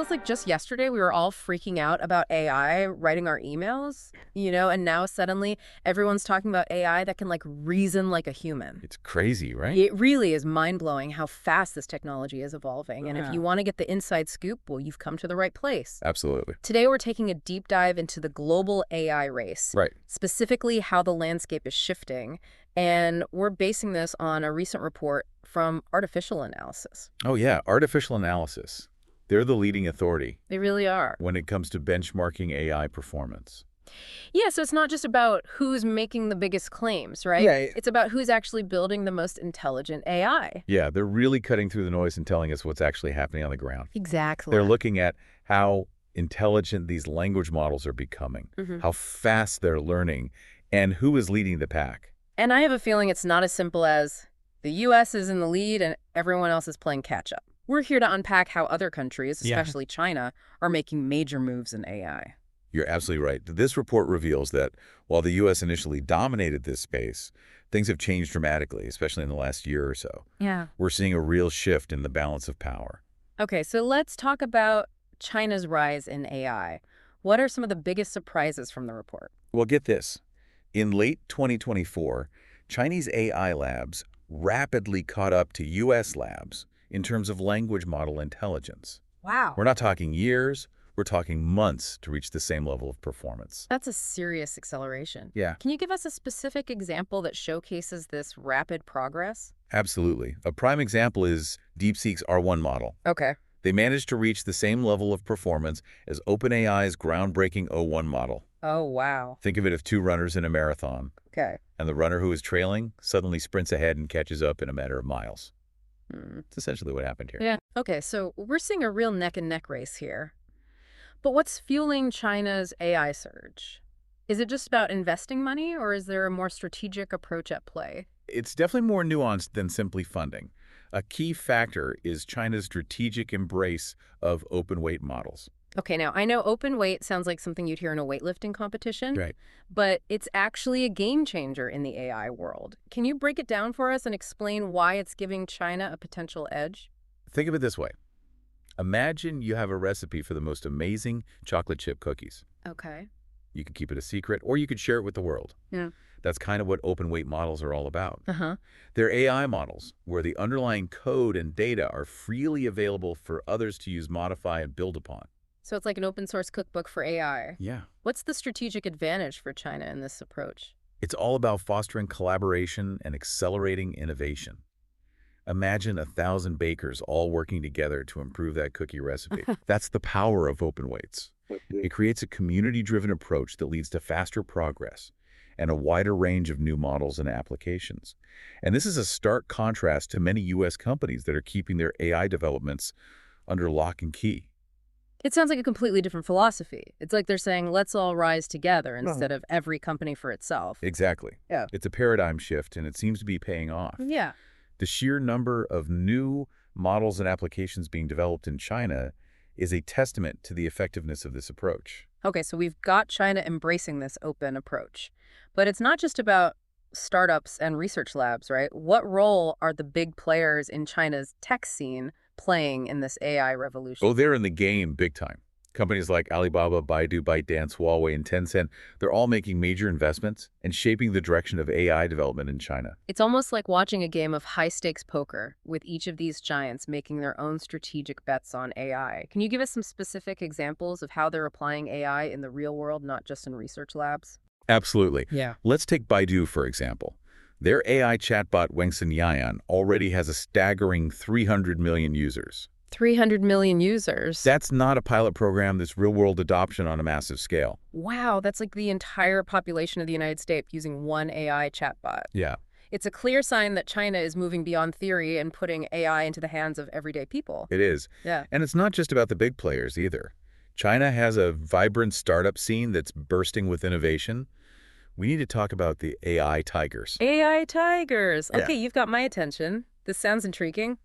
feels like just yesterday we were all freaking out about AI writing our emails, and now suddenly everyone's talking about AI that can like reason like a human. It's crazy, right? It really is mind-blowing how fast this technology is evolving. And if you want to get the inside scoop, well, you've come to the right place. Absolutely. Today we're taking a deep dive into the global AI race, Right. specifically how the landscape is shifting. And we're basing this on a recent report from Artificial Analysis. Oh, yeah. Artificial analysis. They're the leading authority They really are. when it comes to benchmarking AI performance. Yeah, so it's not just about who's making the biggest claims, right? Yeah. It's about who's actually building the most intelligent AI. Yeah, they're really cutting through the noise and telling us what's actually happening on the ground. Exactly. They're looking at how intelligent these language models are becoming, how fast they're learning, and who is leading the pack. And I have a feeling it's not as simple as the U.S. is in the lead and everyone else is playing catch-up. We're here to unpack how other countries, especially China, are making major moves in AI. You're absolutely right. This report reveals that while the U.S. initially dominated this space, things have changed dramatically, especially in the last year or so. Yeah. We're seeing a real shift in the balance of power. Okay, so let's talk about China's rise in AI. What are some of the biggest surprises from the report? Well, get this. In late 2024, Chinese AI labs rapidly caught up to U.S. labs in terms of language model intelligence. Wow. We're not talking years, we're talking months to reach the same level of performance. That's a serious acceleration. Yeah, Can you give us a specific example that showcases this rapid progress? absolutely. A prime example is DeepSeek's R1 model. Okay. They managed to reach the same level of performance as OpenAI's groundbreaking O1 model. Oh, wow. Think of it as two runners in a marathon, Okay. and the runner who is trailing suddenly sprints ahead and catches up in a matter of miles. Hmm. It's essentially what happened here. Yeah. Okay, so we're seeing a real neck-and-neck race here. But what's fueling China's AI surge? Is it just about investing money, or is there a more strategic approach at play? It's definitely more nuanced than simply funding. A key factor is China's strategic embrace of open weight models. Okay, now I know open weight sounds like something you'd hear in a weightlifting competition, Right. but it's actually a game changer in the AI world. Can you break it down for us and explain why it's giving China a potential edge? Think of it this way. Imagine you have a recipe for the most amazing chocolate chip cookies. Okay. You could keep it a secret, or you could share it with the world. Yeah. That's kind of what open weight models are all about. Uh-huh. They're AI models, where the underlying code and data are freely available for others to use, modify, and build upon. So it's like an open source cookbook for AI. Yeah. What's the strategic advantage for China in this approach? It's all about fostering collaboration and accelerating innovation. Imagine 1,000 bakers all working together to improve that cookie recipe. That's the power of open weights. It creates a community-driven approach that leads to faster progress and a wider range of new models and applications. And this is a stark contrast to many U.S. companies that are keeping their AI developments under lock and key. It sounds like a completely different philosophy. It's like they're saying, let's all rise together instead of every company for itself. Exactly. Yeah. It's a paradigm shift, and it seems to be paying off. Yeah. The sheer number of new models and applications being developed in China is a testament to the effectiveness of this approach. Okay, so we've got China embracing this open approach. But it's not just about startups and research labs, right? What role are the big players in China's tech scene playing in this AI revolution? Oh, they're in the game big time. Companies like Alibaba, Baidu, ByteDance, Huawei, and Tencent, they're all making major investments and shaping the direction of AI development in China. It's almost like watching a game of high-stakes poker, with each of these giants making their own strategic bets on AI. Can you give us some specific examples of how they're applying AI in the real world, not just in research labs? Absolutely. Yeah. Let's take Baidu, for example. Their AI chatbot Wangsun Yayan already has a staggering 300 million users. 300 million users. That's not a pilot program, that's real-world adoption on a massive scale. Wow, that's like the entire population of the United States using one AI chatbot. Yeah. It's a clear sign that China is moving beyond theory and putting AI into the hands of everyday people. It is. Yeah. And it's not just about the big players either. China has a vibrant startup scene that's bursting with innovation. We need to talk about the AI tigers. AI tigers. Yeah. Okay, you've got my attention. This sounds intriguing.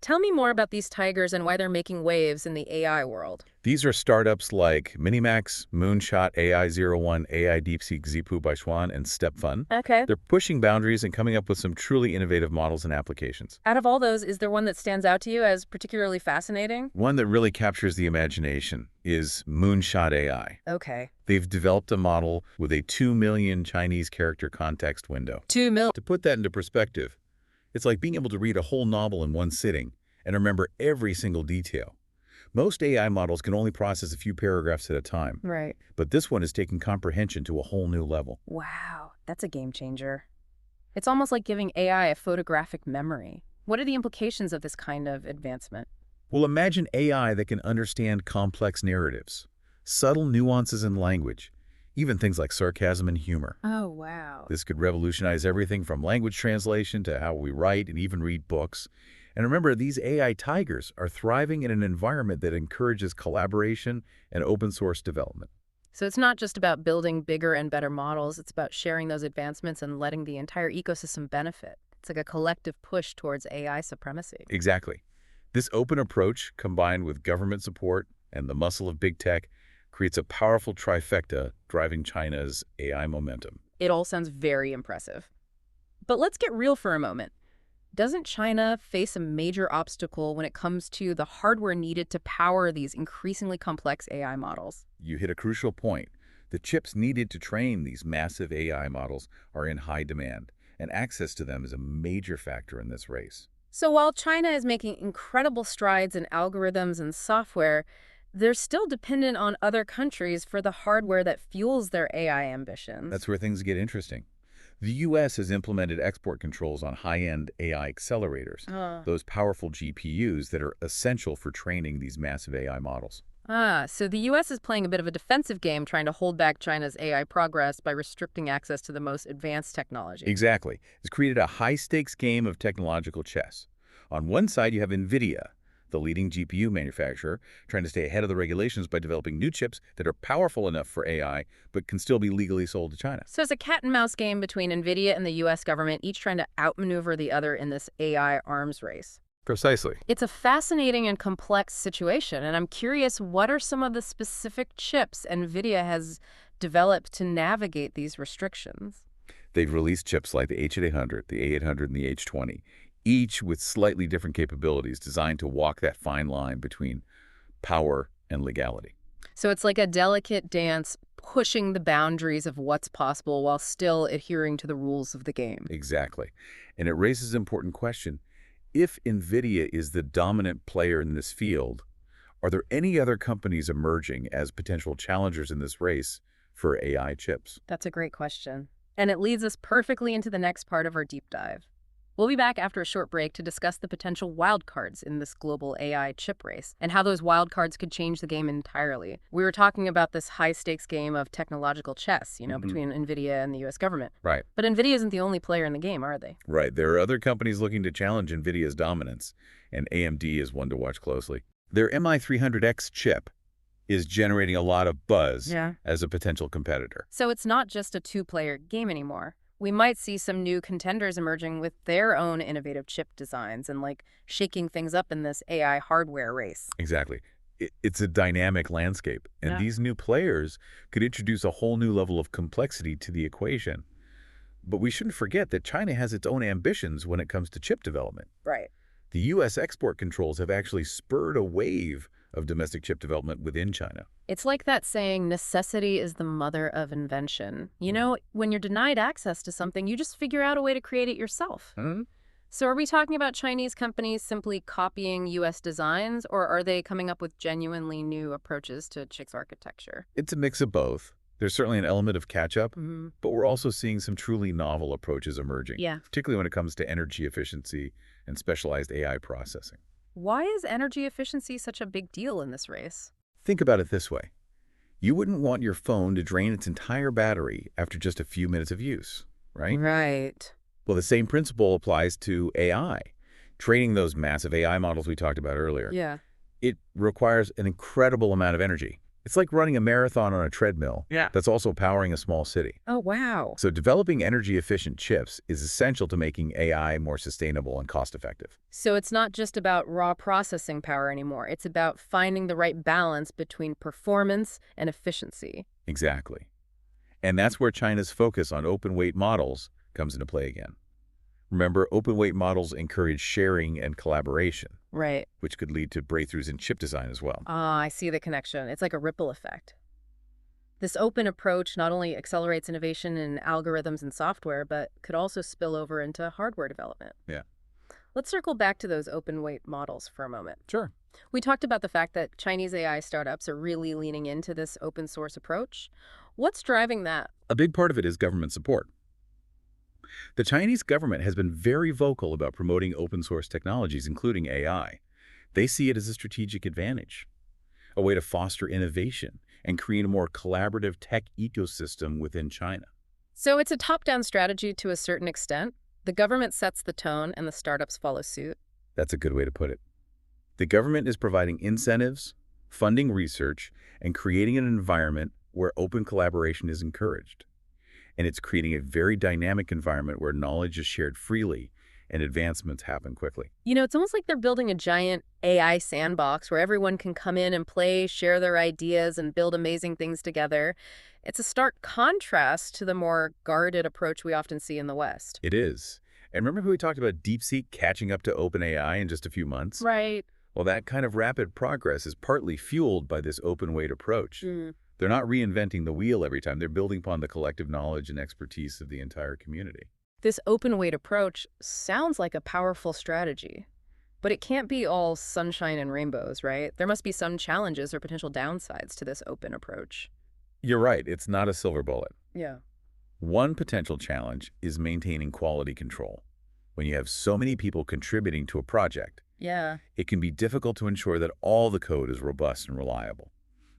Tell me more about these tigers and why they're making waves in the AI world. These are startups like Minimax, Moonshot AI 01, AI DeepSeek Zipu by Xuan, and StepFun. Okay. They're pushing boundaries and coming up with some truly innovative models and applications. Out of all those, is there one that stands out to you as particularly fascinating? One that really captures the imagination is Moonshot AI. Okay. They've developed a model with a 2 million Chinese character context window. 2 mil. To put that into perspective, it's like being able to read a whole novel in one sitting and remember every single detail. Most AI models can only process a few paragraphs at a time, Right. but this one is taking comprehension to a whole new level. Wow, that's a game changer. It's almost like giving AI a photographic memory. What are the implications of this kind of advancement? Well, imagine AI that can understand complex narratives, subtle nuances in language, even things like sarcasm and humor. Oh, wow. This could revolutionize everything from language translation to how we write and even read books. And remember, these AI tigers are thriving in an environment that encourages collaboration and open source development. So it's not just about building bigger and better models, it's about sharing those advancements and letting the entire ecosystem benefit. It's like a collective push towards AI supremacy. Exactly. This open approach, combined with government support and the muscle of big tech, creates a powerful trifecta driving China's AI momentum. It all sounds very impressive. But let's get real for a moment. Doesn't China face a major obstacle when it comes to the hardware needed to power these increasingly complex AI models? You hit a crucial point. The chips needed to train these massive AI models are in high demand, and access to them is a major factor in this race. So while China is making incredible strides in algorithms and software, they're still dependent on other countries for the hardware that fuels their AI ambitions. That's where things get interesting. The U.S. has implemented export controls on high-end AI accelerators, those powerful GPUs that are essential for training these massive AI models. So the U.S. is playing a bit of a defensive game trying to hold back China's AI progress by restricting access to the most advanced technology. Exactly. It's created a high-stakes game of technological chess. On one side, you have Nvidia, the leading GPU manufacturer, trying to stay ahead of the regulations by developing new chips that are powerful enough for AI, but can still be legally sold to China. So it's a cat and mouse game between Nvidia and the U.S. government, each trying to outmaneuver the other in this AI arms race. Precisely. It's a fascinating and complex situation, and I'm curious, what are some of the specific chips Nvidia has developed to navigate these restrictions? They've released chips like the H800, the A800, and the H20, each with slightly different capabilities designed to walk that fine line between power and legality. So it's like a delicate dance pushing the boundaries of what's possible while still adhering to the rules of the game. Exactly. And it raises an important question. If Nvidia is the dominant player in this field, are there any other companies emerging as potential challengers in this race for AI chips? That's a great question. And it leads us perfectly into the next part of our deep dive. We'll be back after a short break to discuss the potential wildcards in this global AI chip race and how those wildcards could change the game entirely. We were talking about this high-stakes game of technological chess, between NVIDIA and the U.S. government. Right. But NVIDIA isn't the only player in the game, are they? Right. There are other companies looking to challenge NVIDIA's dominance, and AMD is one to watch closely. Their MI300X chip is generating a lot of buzz as a potential competitor. So it's not just a two-player game anymore. We might see some new contenders emerging with their own innovative chip designs and shaking things up in this AI hardware race. Exactly. It's a dynamic landscape, and these new players could introduce a whole new level of complexity to the equation. But we shouldn't forget that China has its own ambitions when it comes to chip development. Right. The U.S. export controls have actually spurred a wave of domestic chip development within China. It's like that saying, necessity is the mother of invention. When you're denied access to something, you just figure out a way to create it yourself. So are we talking about Chinese companies simply copying U.S. designs, or are they coming up with genuinely new approaches to chip's architecture? It's a mix of both. There's certainly an element of catch-up, but we're also seeing some truly novel approaches emerging, particularly when it comes to energy efficiency and specialized AI processing. Why is energy efficiency such a big deal in this race? Think about it this way. You wouldn't want your phone to drain its entire battery after just a few minutes of use, right? Right. Well, the same principle applies to AI. Training those massive AI models we talked about earlier. Yeah. It requires an incredible amount of energy, It's like running a marathon on a treadmill Yeah. that's also powering a small city. Oh, wow. So developing energy-efficient chips is essential to making AI more sustainable and cost-effective. So it's not just about raw processing power anymore. It's about finding the right balance between performance and efficiency. Exactly. And that's where China's focus on open-weight models comes into play again. Remember, open-weight models encourage sharing and collaboration, Right. which could lead to breakthroughs in chip design as well. Ah, I see the connection. It's like a ripple effect. This open approach not only accelerates innovation in algorithms and software, but could also spill over into hardware development. Yeah. Let's circle back to those open weight models for a moment. Sure. We talked about the fact that Chinese AI startups are really leaning into this open source approach. What's driving that? A big part of it is government support. The Chinese government has been very vocal about promoting open source technologies, including AI. They see it as a strategic advantage, a way to foster innovation and create a more collaborative tech ecosystem within China. So it's a top-down strategy to a certain extent. The government sets the tone and the startups follow suit. That's a good way to put it. The government is providing incentives, funding research, and creating an environment where open collaboration is encouraged. And it's creating a very dynamic environment where knowledge is shared freely and advancements happen quickly. You know, it's almost like they're building a giant AI sandbox where everyone can come in and play, share their ideas, and build amazing things together. It's a stark contrast to the more guarded approach we often see in the West. It is. And remember how we talked about DeepSeek catching up to OpenAI in just a few months? Right. Well, that kind of rapid progress is partly fueled by this open-weight approach. Mm. They're not reinventing the wheel every time. They're building upon the collective knowledge and expertise of the entire community. This open weight approach sounds like a powerful strategy, but it can't be all sunshine and rainbows, right? There must be some challenges or potential downsides to this open approach. You're right. It's not a silver bullet. Yeah. One potential challenge is maintaining quality control. When you have so many people contributing to a project, Yeah. it can be difficult to ensure that all the code is robust and reliable.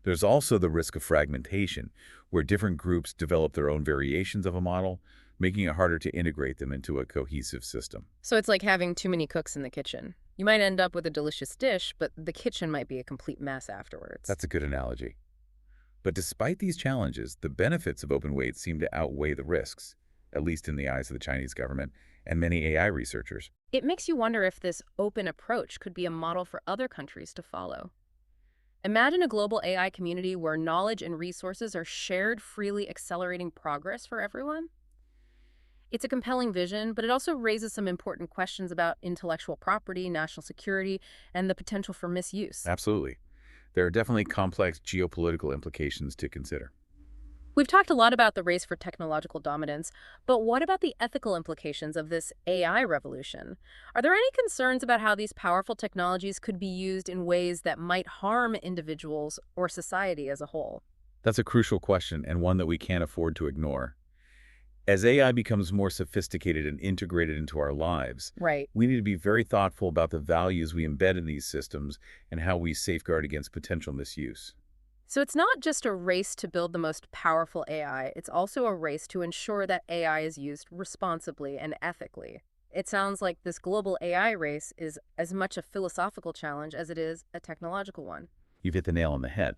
There's also the risk of fragmentation, where different groups develop their own variations of a model, making it harder to integrate them into a cohesive system. So it's like having too many cooks in the kitchen. You might end up with a delicious dish, but the kitchen might be a complete mess afterwards. That's a good analogy. But despite these challenges, the benefits of open weights seem to outweigh the risks, at least in the eyes of the Chinese government and many AI researchers. It makes you wonder if this open approach could be a model for other countries to follow. Imagine a global AI community where knowledge and resources are shared, freely accelerating progress for everyone. It's a compelling vision, but it also raises some important questions about intellectual property, national security, and the potential for misuse. Absolutely. There are definitely complex geopolitical implications to consider. We've talked a lot about the race for technological dominance, but what about the ethical implications of this AI revolution? Are there any concerns about how these powerful technologies could be used in ways that might harm individuals or society as a whole? That's a crucial question and one that we can't afford to ignore. As AI becomes more sophisticated and integrated into our lives, Right. we need to be very thoughtful about the values we embed in these systems and how we safeguard against potential misuse. So it's not just a race to build the most powerful AI, it's also a race to ensure that AI is used responsibly and ethically. It sounds like this global AI race is as much a philosophical challenge as it is a technological one. You've hit the nail on the head.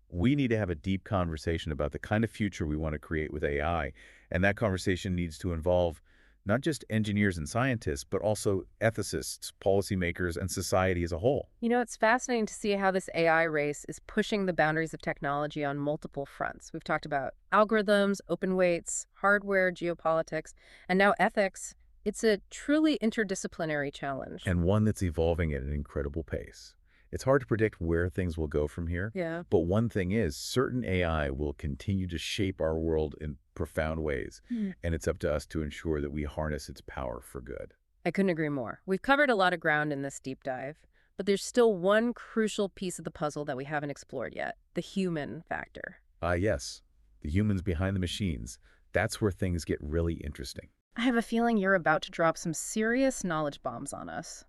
We need to have a deep conversation about the kind of future we want to create with AI, and that conversation needs to involve not just engineers and scientists, but also ethicists, policymakers, and society as a whole. You know, it's fascinating to see how this AI race is pushing the boundaries of technology on multiple fronts. We've talked about algorithms, open weights, hardware, geopolitics, and now ethics. It's a truly interdisciplinary challenge. And one that's evolving at an incredible pace. It's hard to predict where things will go from here, Yeah. but one thing is certain AI will continue to shape our world in profound ways, and it's up to us to ensure that we harness its power for good. I couldn't agree more. We've covered a lot of ground in this deep dive, but there's still one crucial piece of the puzzle that we haven't explored yet, the human factor. Yes, the humans behind the machines. That's where things get really interesting. I have a feeling you're about to drop some serious knowledge bombs on us.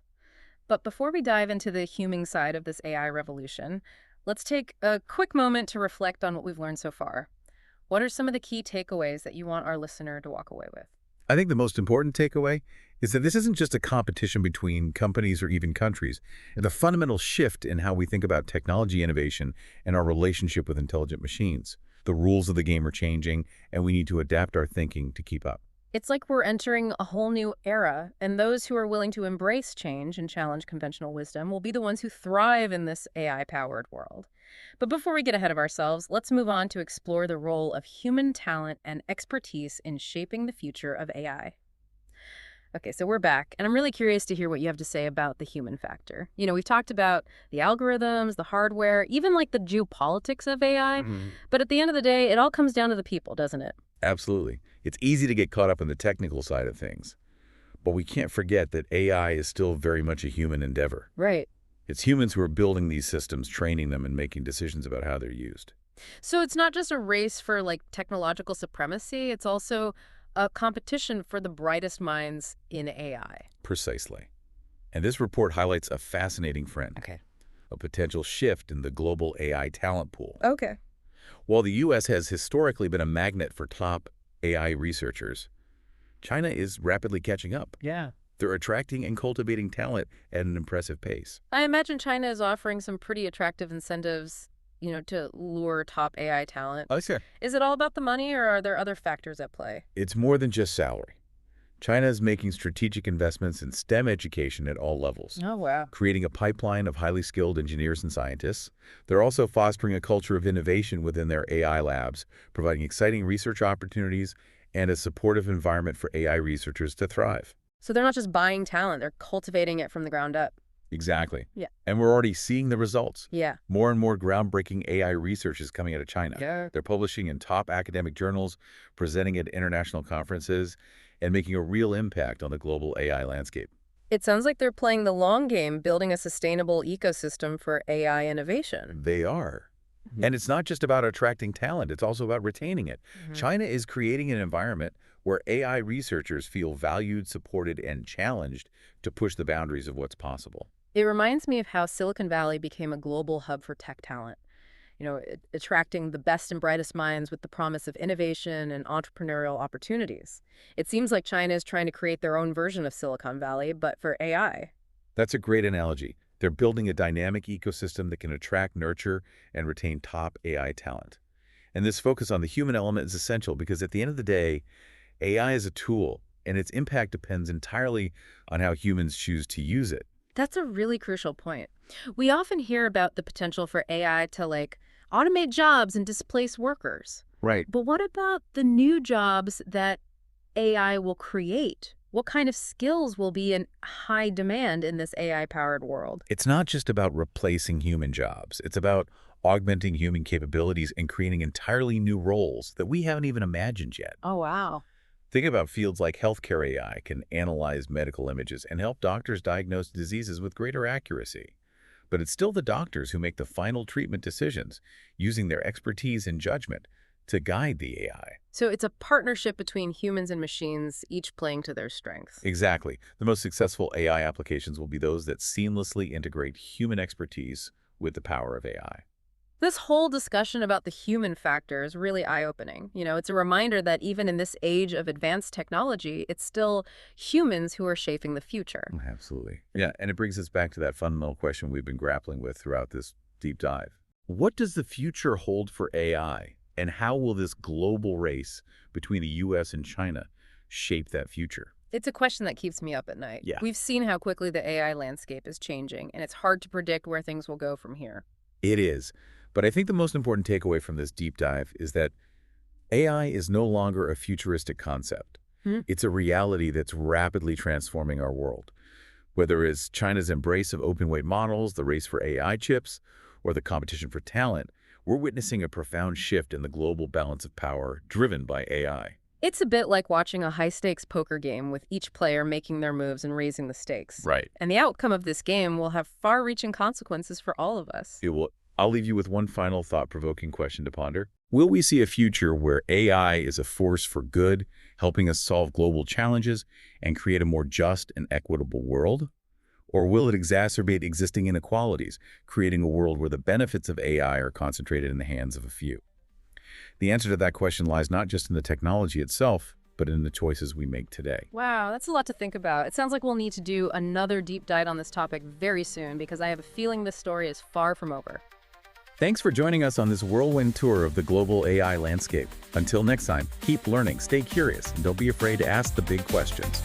But before we dive into the human side of this AI revolution, let's take a quick moment to reflect on what we've learned so far. What are some of the key takeaways that you want our listener to walk away with? I think the most important takeaway is that this isn't just a competition between companies or even countries. It's a fundamental shift in how we think about technology innovation and our relationship with intelligent machines. The rules of the game are changing, and we need to adapt our thinking to keep up. It's like we're entering a whole new era, and those who are willing to embrace change and challenge conventional wisdom will be the ones who thrive in this AI-powered world. But before we get ahead of ourselves, let's move on to explore the role of human talent and expertise in shaping the future of AI. Okay, so we're back, and I'm really curious to hear what you have to say about the human factor. We've talked about the algorithms, the hardware, even like the geopolitics of AI, but at the end of the day, it all comes down to the people, doesn't it? Absolutely. It's easy to get caught up in the technical side of things, but we can't forget that AI is still very much a human endeavor. Right. It's humans who are building these systems, training them, and making decisions about how they're used. So it's not just a race for like technological supremacy, it's also a competition for the brightest minds in AI. Precisely. And this report highlights a fascinating trend, Okay. a potential shift in the global AI talent pool. Okay. While the U.S. has historically been a magnet for top AI researchers, China is rapidly catching up. Yeah. They're attracting and cultivating talent at an impressive pace. I imagine China is offering some pretty attractive incentives, to lure top AI talent. Oh, sure. Is it all about the money or are there other factors at play? It's more than just salary. China is making strategic investments in STEM education at all levels, Oh, wow. creating a pipeline of highly skilled engineers and scientists. They're also fostering a culture of innovation within their AI labs, providing exciting research opportunities and a supportive environment for AI researchers to thrive. So they're not just buying talent, they're cultivating it from the ground up. Exactly. Yeah. And we're already seeing the results. Yeah. More and more groundbreaking AI research is coming out of China. Yeah. They're publishing in top academic journals, presenting at international conferences, and making a real impact on the global AI landscape. It sounds like they're playing the long game, building a sustainable ecosystem for AI innovation. They are. Mhm. And it's not just about attracting talent, it's also about retaining it. Mhm. China is creating an environment where AI researchers feel valued, supported, and challenged to push the boundaries of what's possible. It reminds me of how Silicon Valley became a global hub for tech talent, attracting the best and brightest minds with the promise of innovation and entrepreneurial opportunities. It seems like China is trying to create their own version of Silicon Valley, but for AI. That's a great analogy. They're building a dynamic ecosystem that can attract, nurture, and retain top AI talent. And this focus on the human element is essential because at the end of the day, AI is a tool, and its impact depends entirely on how humans choose to use it. That's a really crucial point. We often hear about the potential for AI to like automate jobs and displace workers. Right. But what about the new jobs that AI will create? What kind of skills will be in high demand in this AI-powered world? It's not just about replacing human jobs. It's about augmenting human capabilities and creating entirely new roles that we haven't even imagined yet. Oh, wow. Think about fields like healthcare AI can analyze medical images and help doctors diagnose diseases with greater accuracy. But it's still the doctors who make the final treatment decisions, using their expertise and judgment to guide the AI. So it's a partnership between humans and machines, each playing to their strengths. Exactly. The most successful AI applications will be those that seamlessly integrate human expertise with the power of AI. This whole discussion about the human factor is really eye-opening. It's a reminder that even in this age of advanced technology, it's still humans who are shaping the future. Absolutely. Yeah, and it brings us back to that fundamental question we've been grappling with throughout this deep dive. What does the future hold for AI, and how will this global race between the U.S. and China shape that future? It's a question that keeps me up at night. Yeah. We've seen how quickly the AI landscape is changing, and it's hard to predict where things will go from here. It is. But I think the most important takeaway from this deep dive is that AI is no longer a futuristic concept. Hmm. It's a reality that's rapidly transforming our world. Whether it's China's embrace of open-weight models, the race for AI chips, or the competition for talent, we're witnessing a profound shift in the global balance of power driven by AI. It's a bit like watching a high-stakes poker game with each player making their moves and raising the stakes. Right. And the outcome of this game will have far-reaching consequences for all of us. I'll leave you with one final thought-provoking question to ponder. Will we see a future where AI is a force for good, helping us solve global challenges and create a more just and equitable world? Or will it exacerbate existing inequalities, creating a world where the benefits of AI are concentrated in the hands of a few? The answer to that question lies not just in the technology itself, but in the choices we make today. Wow, that's a lot to think about. It sounds like we'll need to do another deep dive on this topic very soon because I have a feeling this story is far from over. Thanks for joining us on this whirlwind tour of the global AI landscape. Until next time, keep learning, stay curious, and don't be afraid to ask the big questions.